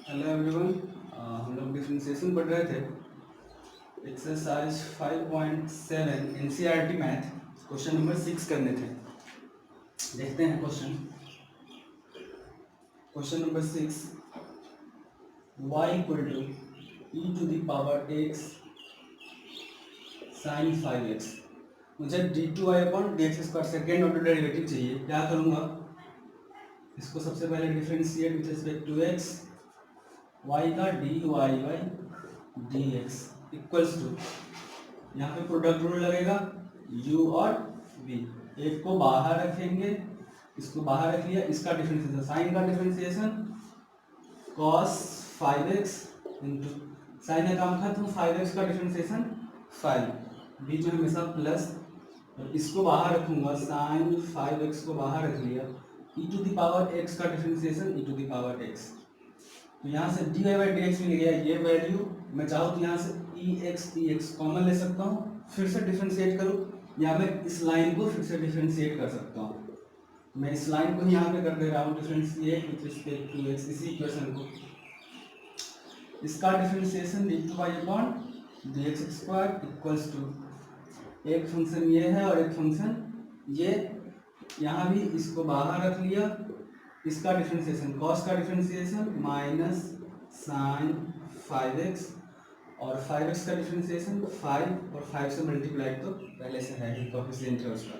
Hello everyone. हम लोग differentiation पढ़ रहे थे। Exercise 5.7 NCERT math question number 6 करने थे। देखते हैं question number 6। y equal to e to the power x sine 5x। मुझे d2y upon dx square second order derivative चाहिए। क्या करूँगा, इसको सबसे पहले differentiate with respect to x, y का dy by dx equals to, यहाँ पे प्रोडक्ट रूल लगेगा u और v। एक को बाहर रखेंगे, इसको बाहर रख लिया, इसका डिफरेंशिएशन साइन का differentiation cos 5x into sine का काम खत्म, 5x का डिफरेंशिएशन 5, बीच में हमेशा प्लस, और इसको बाहर रखूंगा, साइन 5x को बाहर रख लिया, e to the power x का differentiation e to the power x। तो यहाँ से dy बाई dx मिल गया, ये वैल्यू मैं चाहूँ तो यहाँ से ex कॉमन ले सकता हूँ, फिर से डिफरेंशिएट करूँ, या मैं इस लाइन को फिर से डिफरेंशिएट कर सकता हूँ। मैं इस लाइन को यहाँ पे कर दे रहा हूँ differentiate with respect to x, इसी इक्वेशन को, इसका differentiation d2y upon dx square equals to, एक फंक्शन ये है और एक फंक्शन ये, यहाँ भी इसको बाहर रख लिया, इसका डिफरेंशिएशन cos का डिफरेंशिएशन माइनस साइन 5x, और 5x का डिफरेंशिएशन 5, और 5 से मल्टीप्लाई तो पहले से है ही, कोएफिशिएंट है उसका,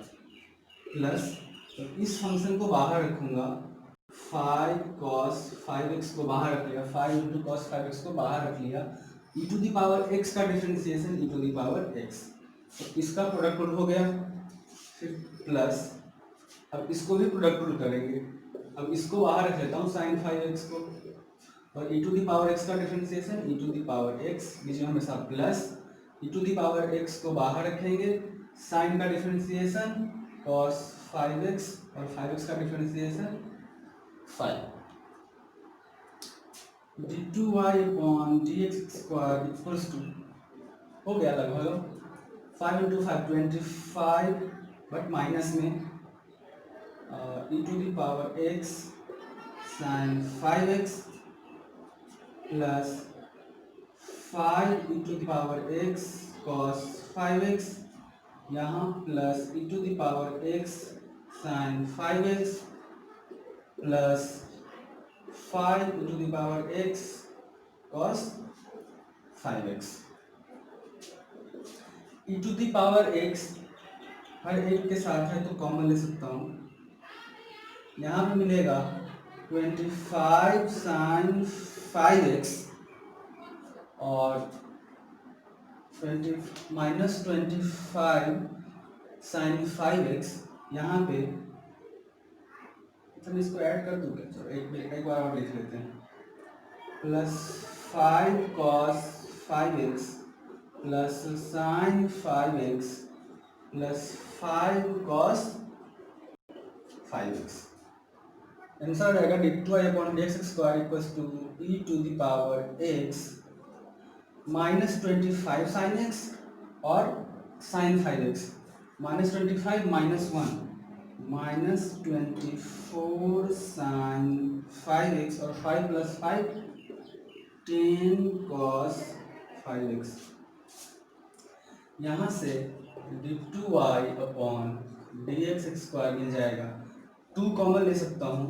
प्लस, तो इस फंक्शन को बाहर रखूंगा, 5 cos 5x को बाहर रख लिया, 5 इंटू cos 5x को बाहर रख लिया, e to the power x का differentiation e to the power x, तो इसका प्रोडक्ट रूल हो गया, फिर प्लस, अब इसको भी प्रोडक्ट रूल करेंगे, अब इसको बाहर रख लेता हूँ साइन 5x को, और e to the power x का differentiation e to the power x, बीच में हमेशा plus, e to the power x को बाहर रखेंगे, साइन का डिफरेंशिएशन cos 5x, और 5x का differentiation 5, d2y upon dx square equals to, हो गया लगभग 5 इंटू 5 25, बट माइनस में e to the power x sine 5x plus 5 e to the power x cos 5x, यहाँ plus e to the power x sine 5x plus 5 e to the power x cos 5x। e to the power x हर एक के साथ है तो common ले सकता हूँ, यहाँ पे मिलेगा 25 साइन 5x और माइनस 25 साइन 5x, यहाँ पे हम इसको ऐड कर दूँगा, चलो एक बार और लिख लेते हैं, plus 5 cos 5x plus sine 5x plus 5 cos 5x। Answer रहेगा d2y upon dx square equals to e to the power x minus 25 sine x और sine 5x, minus 25 minus 1 minus 24 sine 5x, और 5 plus 5 10 cos 5x। यहाँ से d2y upon dx square मिल जाएगा, 2 common ले सकता हूँ,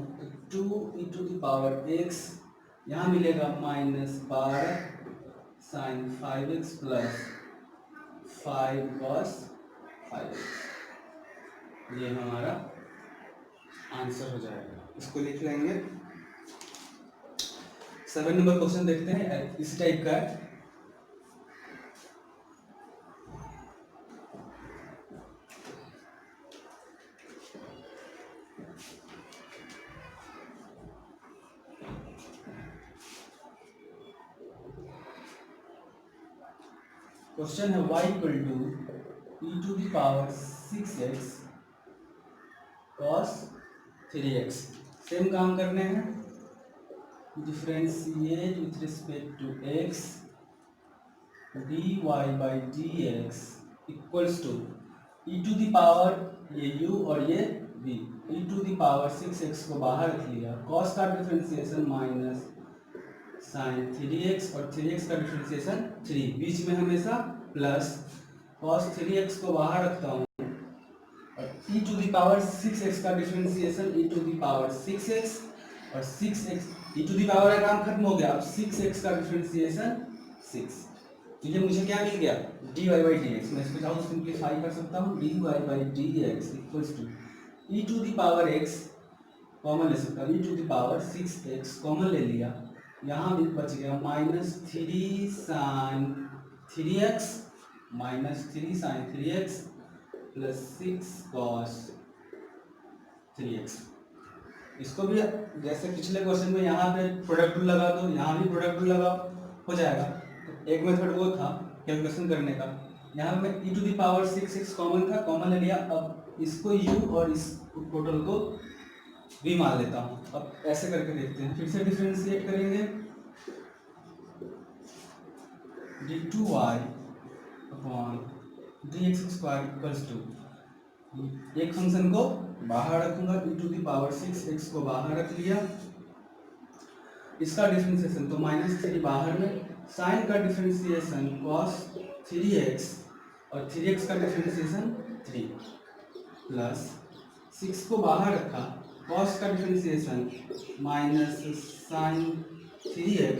2 e to the power x, यहाँ मिलेगा minus 12 sign 5x plus 5 cos 5x, ये हमारा आंसर हो जाएगा, इसको लिख लेंगे। 7 नंबर क्वेश्चन देखते हैं, इस टाइप का है। क्वेश्चन है y equal to e to the power 6x cos 3x। Same काम करने हैं, differentiate with respect to x dy by dx equals to e to the power ये u और ये v, e to the power 6x को बाहर रख लिया, cos का डिफरेंशिएशन माइनस साइन 3x और 3x का डिफरेंशिएशन 3, बीच में हमेशा प्लस, cos 3x को बाहर रखता हूँ और e to the power 6x का differentiation e to the power 6x और 6x e to the power का काम खत्म हो गया, अब 6x का डिफरेंशिएशन 6। तो ये मुझे क्या मिल गया dy बाई डी एक्स, मैं इसको चाहूँ सिंप्लीफाई कर सकता हूँ dy by D X equals to e to the power x common ले सकता हूँ, e to the power 6x common ले लिया, यहाँ भी बच गया -3 sine 3x -3 sine 3x plus 6 cos 3x। इसको भी जैसे पिछले क्वेश्चन में यहाँ पे प्रोडक्ट रूल लगा दो, यहाँ भी प्रोडक्ट रूल लगा, हो जाएगा। तो एक मेथड वो था कैलकुलेशन करने का, यहाँ में e to the power 6x common था, कॉमन ले लिया, अब इसको u और इस टोटल को v मान लेता हूँ। अब ऐसे करके देखते हैं, फिर से डिफरेंशिएट करेंगे d2y upon dx square equals to, एक फंक्शन को बाहर रखूंगा e to the power 6x को बाहर रख लिया, इसका डिफरेंशिएशन तो -3 बाहर में, साइन का डिफरेंशिएशन cos 3x और 3x का डिफरेंशिएशन 3 प्लस 6 को बाहर रखा, cos का डिफरेंशिएशन माइनस साइन 3x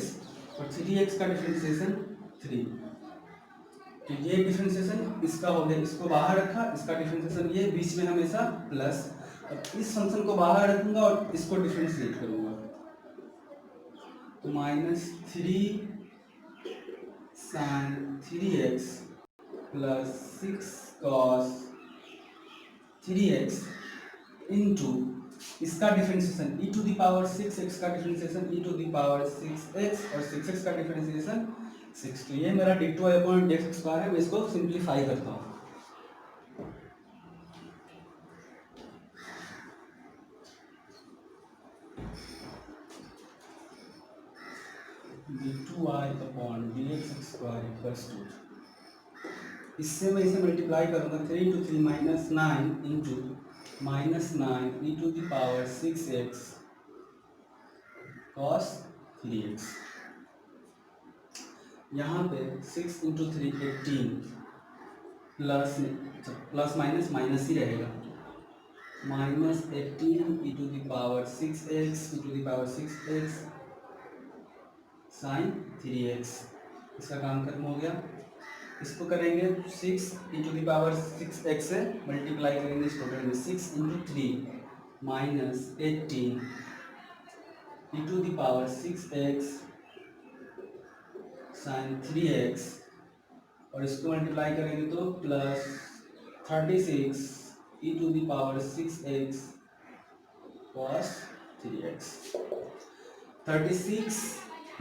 और 3x का डिफरेंशिएशन 3। तो ये डिफरेंशिएशन इसका हो गया, इसको बाहर रखा, इसका डिफरेंशिएशन ये, बीच में हमेशा प्लस, अब इस फंक्शन को बाहर रखूंगा और इसको डिफरेंशिएट करूंगा, तो -3 sine 3x plus 6 cos 3x into इसका differentiation e to the power 6x का differentiation e to the power 6x और 6x का डिफरेंशिएशन 6। तो ये मेरा d2y अपॉन dx स्क्वायर है, मैं इसको सिंप्लीफाई करता हूँ। d2y upon dx square equals to, इससे मैं इसे मल्टीप्लाई करूँगा 3 into 3 -9 into -9 e to the power 6x cos 3x, यहाँ पे 6 इंटू 3 18 प्लस माइनस माइनस ही रहेगा, -18 e to the power 6x e to the power 6x sine 3x, इसका काम खत्म हो गया। इसको करेंगे 6 e to the power 6x से मल्टीप्लाई करेंगे इस टोटल में, 6 into 3 minus 18 e to the power 6x sine 3x और इसको मल्टीप्लाई करेंगे तो plus 36 e to the power 6x cos 3x, 36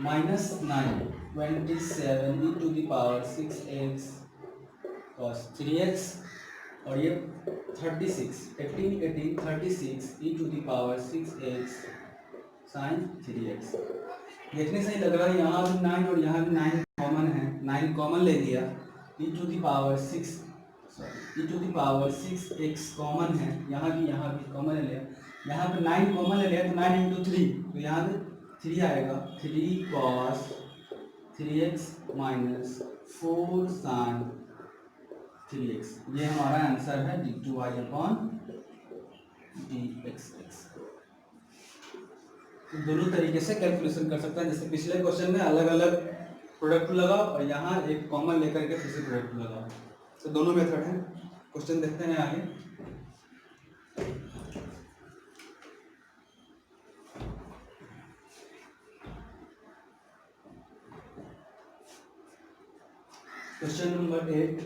minus 9 27 e to the power 6x cos 3x और ये 36 18 36 e to the power 6x sine 3x। देखने से ही लग रहा है यहाँ भी 9 और यहाँ भी 9 कॉमन है, 9 कॉमन ले लिया, e to the power 6x common है, यहाँ भी कॉमन ले लिया, यहाँ पे 9 कॉमन ले लिया तो 9 इंटू 3, तो यहाँ पे 3 आएगा, 3 cos 3x minus 4 sign 3x, ये हमारा आंसर है d2y अपॉन dx। तो दोनों तरीके से कैलकुलेशन कर सकते हैं, जैसे पिछले क्वेश्चन में अलग अलग प्रोडक्ट लगाओ और यहाँ एक कॉमन लेकर के फिर से प्रोडक्ट लगाओ, तो दोनों मेथड हैं। क्वेश्चन देखते हैं आगे। Question number 8,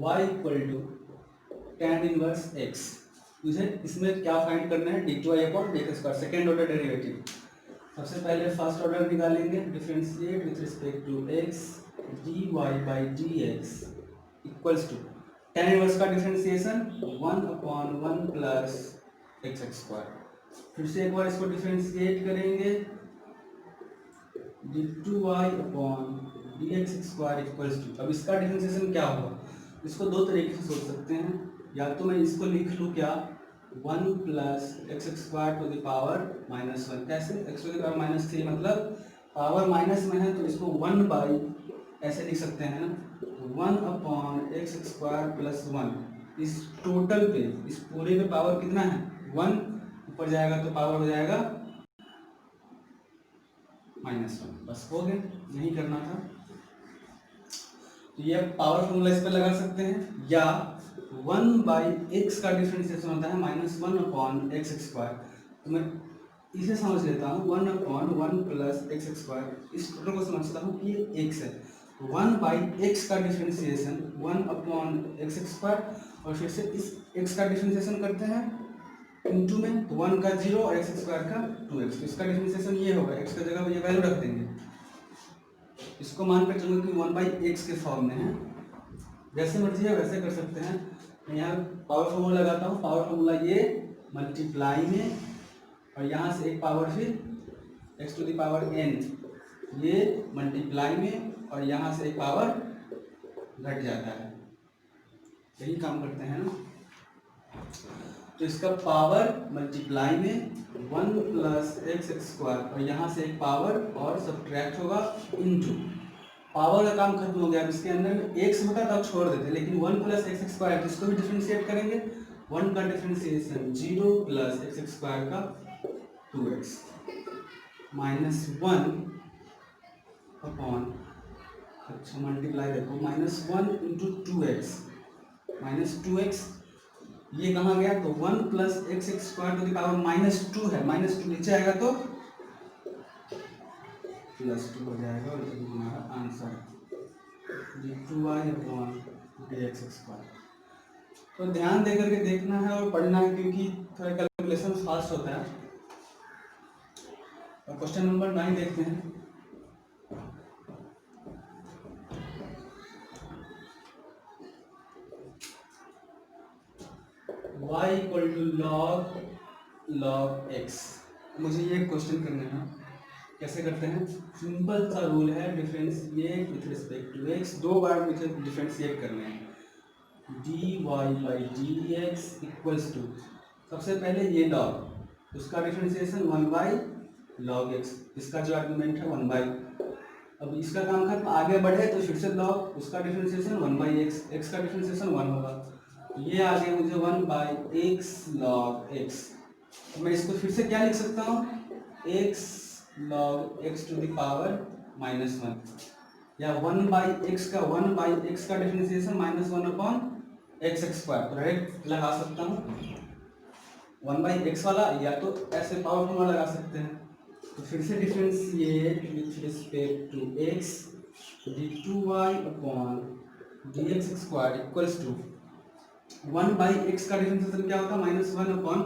y equal to tan inverse x, मुझे इसमें क्या फाइंड करना है, d2y upon dx square, second order derivative. सबसे पहले फर्स्ट ऑर्डर निकालेंगे, differentiate with respect to x dy by dx equals to tan inverse का डिफरेंशिएशन 1/1 प्लस x स्क्वायर। फिर से एक बार इसको डिफरेंशिएट करेंगे, d2y upon dx square equals to, अब इसका डिफरेंशिएशन क्या होगा, इसको दो तरीके से सोच सकते हैं, या तो मैं इसको लिख लूँ क्या 1 plus x square to the power -1। कैसे? एक्स टू द पावर -3 मतलब पावर माइनस में है तो इसको 1 बाई ऐसे लिख सकते हैं ना, 1 अपॉन एक्स स्क्वायर प्लस 1। इस टोटल पे, इस पूरे पे पावर कितना है? 1। ऊपर जाएगा तो पावर हो जाएगा -1। बस हो गया, यही करना था। तो ये पावर फॉर्मूला इस पर लगा सकते हैं, या 1 बाई एक्स का डिफरेंशिएशन होता है -1 अपॉन एक्स स्क्वायर। तो मैं इसे समझ लेता हूँ 1 अपॉन 1 प्लस एक्स स्क्वायर। इस टोटल को समझता हूँ कि ये एक्स है। 1 बाई एक्स का डिफरेंशिएशन 1 अपॉन एक्स स्क्वायर, और फिर से इस एक्स का डिफरेंशिएशन करते हैं इनटू में, तो 1 का 0 और एक्स स्क्वायर का 2x। तो इसका डिफरेंशिएशन ये होगा, एक्स की जगह ये वैल्यू रख देंगे। इसको मान कर चलूँगा कि 1 बाई एक्स के फॉर्म में है। जैसे मर्जी है वैसे कर सकते हैं। मैं यहाँ पावर फॉर्मूला लगाता हूँ। पावर फॉर्मूला ये मल्टीप्लाई में, और यहाँ से एक पावर फिर x to the power n, ये मल्टीप्लाई में, और यहाँ से एक पावर घट जाता है। यही काम करते हैं ना। तो इसका पावर मल्टीप्लाई में 1 प्लस एक्स स्क्वायर, और यहाँ से एक पावर और सब्ट्रैक्ट होगा इनटू। पावर का काम खत्म हो गया। अब इसके अंदर में एक्स होता तब छोड़ देते, लेकिन 1 प्लस एक्स स्क्वायर, इसको भी डिफरेंशिएट करेंगे। 1 का डिफरेंशिएशन 0 प्लस एक्स स्क्वायर का 2x -1 अपॉन, अच्छा मल्टीप्लाई देखो, -1 इंटू 2x, -2x ये कहाँ गया? तो 1 plus x square to the power -2 है, -2 नीचे आएगा तो +2 हो जाएगा, और ये हमारा answer d2y upon dx square. तो ध्यान देकर के देखना है और पढ़ना है, क्योंकि थोड़ा कैलकुलेशन फास्ट होता है। और क्वेश्चन नंबर 9 देखते हैं। y equal to log x। मुझे ये क्वेश्चन करना है। कैसे करते हैं? सिंपल सा रूल है, differentiate with respect to x। 2 बार मुझे डिफरेंशिएट करना है। dy by dx equals to, सबसे पहले ये log, उसका डिफरेंशिएशन 1 बाई log x, इसका जो आर्गुमेंट है 1 बाई। अब इसका काम खत्म, आगे बढ़े तो फिर से log, उसका डिफरेंशिएशन 1 बाई x, x का डिफरेंशिएशन 1 होगा। ये आ गया मुझे 1 बाई x log x। तो मैं इसको फिर से क्या लिख सकता हूँ? x log x to the power -1, या 1 बाई x का, 1 बाई x का डिफरेंशिएशन -1 अपॉन एक्स स्क्वायर। तो डायरेक्ट लगा सकता हूँ 1 बाई एक्स वाला, या तो ऐसे पावर फॉर्मूला लगा सकते हैं। तो फिर से differentiate with respect to x d2y upon dx square equals to 1 by x का डिफरेंशिएशन क्या होता है? -1 अपॉन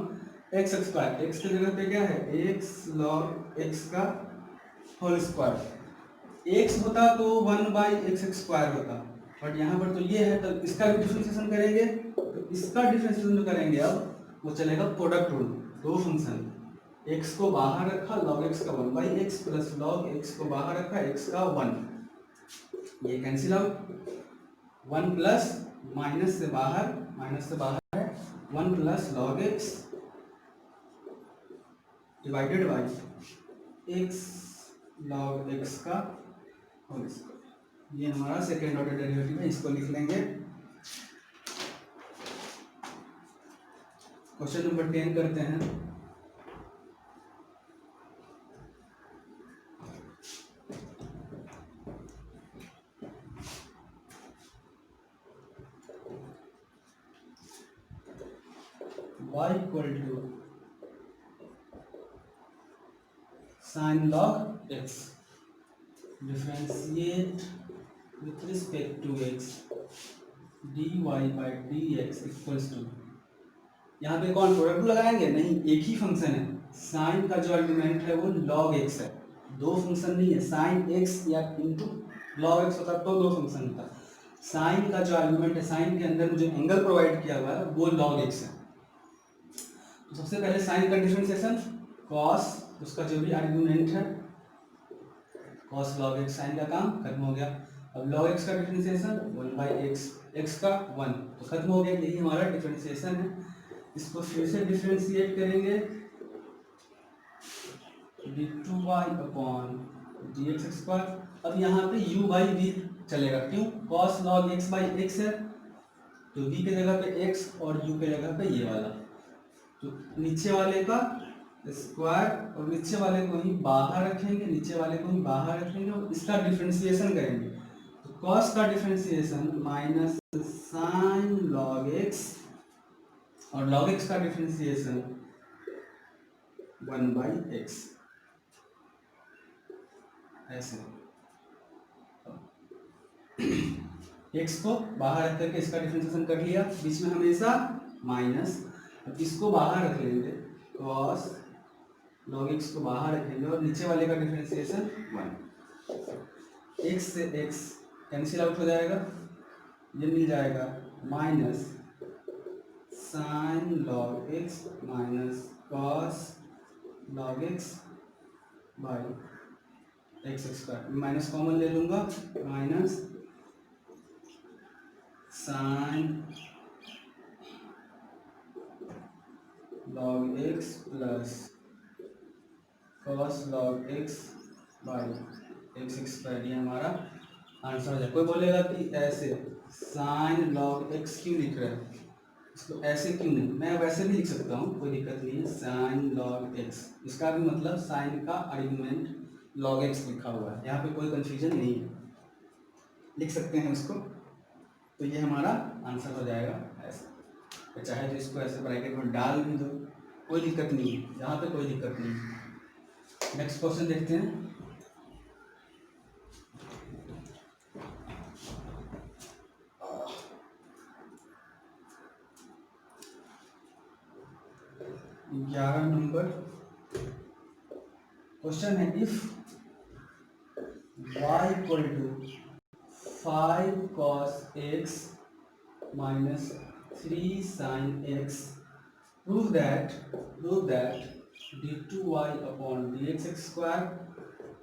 एक्स स्क्वायर। एक्स की जगह पे क्या है? x log x का होल स्क्वायर। एक्स होता तो 1 बाई एक्स स्क्वायर होता, बट यहाँ पर तो ये है, तो इसका भी डिफरेंशिएशन करेंगे। तो इसका डिफरेंशिएशन जो करेंगे अब वो चलेगा प्रोडक्ट रूल। 2 फंक्शन, x को बाहर रखा log x का 1 by x, plus log x को बाहर रखा x का 1, ये कैंसिल आउट। 1 प्लस माइनस से बाहर है 1 plus log x divided by x log x का होल स्क्वायर। ये हमारा सेकेंड ऑर्डर डेरिवेटिव है, इसको लिख लेंगे। क्वेश्चन नंबर 10 करते हैं। y equal to sin log x, differentiate with respect to x dy by dx equals to, यहाँ पे कौन प्रोडक्ट रूल लगाएंगे? नहीं, एक ही फंक्शन है। साइन का जो आर्गुमेंट है वो log x है, 2 फंक्शन नहीं है। साइन x या इंटू log x होता तो 2 फंक्शन होता। साइन का जो आर्गुमेंट है, साइन के अंदर जो एंगल प्रोवाइड किया हुआ है वो log x है। तो सबसे पहले साइन का डिफरेंशिएशन cos, उसका जो भी आर्गुमेंट है cos log x, साइन का काम खत्म हो गया। अब log x का डिफरेंशिएशन 1 बाई एक्स, एक्स का 1, तो खत्म हो गया। यही हमारा डिफरेंशिएशन है। इसको फिर से डिफ्रेंशिएट करेंगे, d2y अपॉन dx²। अब यहाँ पे u बाई वी चलेगा, क्यों? cos log x by x है, तो v के जगह पे x और u के जगह पे ये वाला, तो नीचे वाले का स्क्वायर और नीचे वाले को ही बाहर रखेंगे, नीचे वाले को ही बाहर रखेंगे और इसका डिफरेंशिएशन करेंगे। तो cos का differentiation minus sine log x और log x का डिफरेंशिएशन 1/x, ऐसे x को बाहर रख करके इसका डिफरेंशिएशन कर लिया, बीच में हमेशा माइनस। अब इसको बाहर रख लेंगे, cos log x को बाहर रखेंगे और नीचे वाले का डिफरेंशिएशन 1। x से x कैंसिल आउट हो जाएगा, ये मिल जाएगा minus sine log x minus cos log x by x²। Minus common ले लूँगा, minus sine log x plus cos log x by x²। ये हमारा आंसर हो जाए। कोई बोलेगा कि ऐसे साइन log x क्यों लिख रहा है, इसको ऐसे क्यों नहीं? मैं वैसे भी लिख सकता हूँ, कोई दिक्कत नहीं है। साइन log x, इसका भी मतलब साइन का आर्गुमेंट log x लिखा हुआ है, यहाँ पे कोई कंफ्यूजन नहीं है, लिख सकते हैं इसको। तो ये हमारा आंसर हो जाएगा ऐसे। चाहे तो इसको ऐसे ब्रैकेट में डाल भी दो, कोई दिक्कत नहीं है, यहाँ पे कोई दिक्कत नहीं है। नेक्स्ट क्वेश्चन देखते हैं। ग्यारह नंबर क्वेश्चन है, if y equal to 5 cos x minus 3 sin x, prove that d2y upon dx²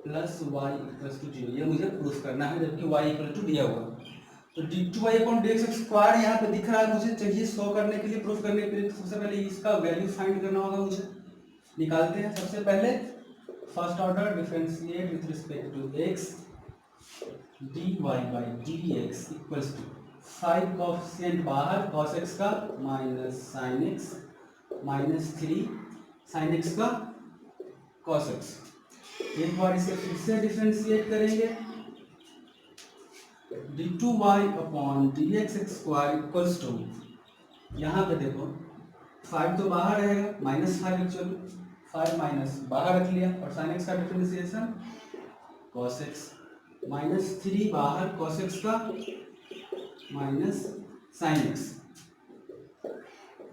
प्लस y इक्वल टू 0। ये मुझे प्रूफ करना है, जबकि y इक्वल टू दिया हुआ। तो d2y अपॉन dx² यहाँ पे दिख रहा है, मुझे चाहिए शो करने के लिए, प्रूफ करने के लिए। तो सबसे पहले इसका वैल्यू फाइंड करना होगा मुझे। निकालते हैं सबसे पहले, first order differentiate with respect to x, dy by dx equals to 5 coefficient बाहर cos x का minus sin x minus 3 sin x का cos x। एक बार इसे फिर से डिफरेंशिएट करेंगे, d2y upon dx² equals to, यहाँ पे देखो 5 तो बाहर रहेगा, -5 एक्चुअली, 5 माइनस बाहर रख लिया और sin x का डिफरेंशिएशन cos x, -3 बाहर cos x का minus sin x,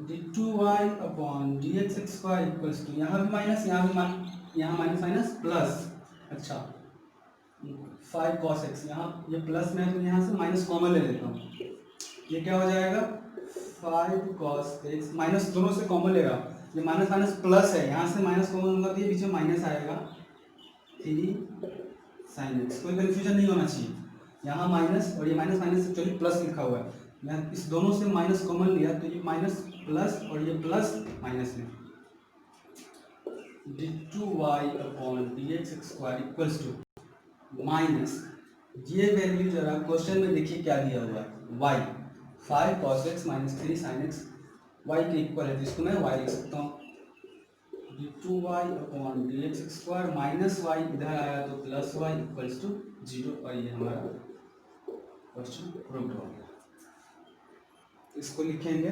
d2y upon dx² equals to, यहाँ भी माइनस, यहाँ माइनस माइनस प्लस, अच्छा 5 cos x, यहाँ ये प्लस में है तो यहाँ से माइनस कॉमन ले लेता हूँ, ये क्या हो जाएगा 5 cos x, माइनस दोनों से कॉमन लेगा, ये माइनस माइनस प्लस है, यहाँ से माइनस कॉमन लूँगा तो ये बीच में माइनस आएगा 3 sin x। कोई कन्फ्यूजन नहीं होना चाहिए, यहाँ माइनस और ये माइनस माइनस एक्चुअली प्लस लिखा हुआ है, मैं इस दोनों से माइनस कॉमन लिया तो ये माइनस प्लस और ये प्लस माइनस में, d2y upon dx² equals to minus, ये वैल्यू जरा क्वेश्चन में देखिए क्या दिया हुआ है, y 5 cos x minus 3 sin x, y के इक्वल है, जिसको मैं y लिख सकता हूँ, d2y upon dx² minus y इधर आया तो प्लस y इक्वल्स टू 0, और ये हमारा क्वेश्चन प्रूव्ड हो गया। इसको लिखेंगे